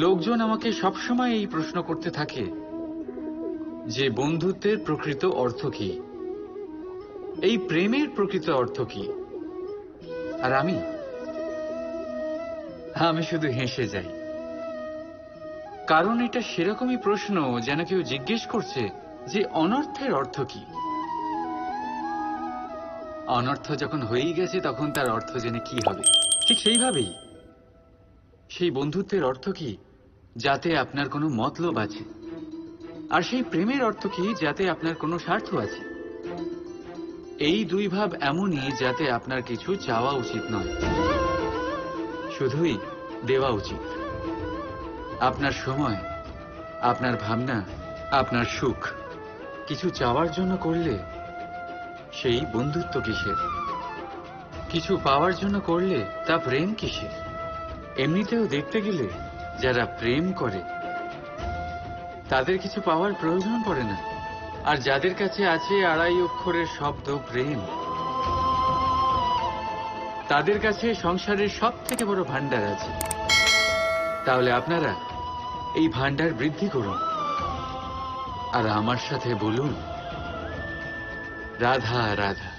লোকজন আমাকে সবসময় এই প্রশ্ন করতে থাকে যে বন্ধুত্বের প্রকৃত অর্থ কি, এই প্রেমের প্রকৃত অর্থ কি। আর আমি শুধু হেসে যাই, কারণ এটা সেরকমই প্রশ্ন যেন কেউ জিজ্ঞেস করছে যে অনর্থের অর্থ কি। অনর্থ যখন হয়েই গেছে তখন তার অর্থ জেনে কি হবে। ঠিক সেইভাবেই সেই বন্ধুত্বের অর্থ কি, যাতে আপনার কোনো মতলব আছে। আর সেই প্রেমের অর্থ কি, যাতে আপনার কোনো স্বার্থ আছে। এই দুই ভাব এমনই যাতে আপনার কিছু চাওয়া উচিত নয়, শুধুই দেওয়া উচিত। আপনার সময়, আপনার ভাবনা, আপনার সুখ কিছু চাওয়ার জন্য করলে সেই বন্ধুত্ব কিসের? কিছু পাওয়ার জন্য করলে তা প্রেম কিসের? এমনিতেও দেখতে গেলে যারা প্রেম করে তাদের কিছু পাওয়ার প্রয়োজন পড়ে না। আর যাদের কাছে আছে 2.5 অক্ষরের শব্দ প্রেম, তাদের কাছে সংসারের সব থেকে বড় ভান্ডার আছে। তাহলে আপনারা এই ভান্ডার বৃদ্ধি করুন আর আমার সাথে বলুন রাধা রাধা।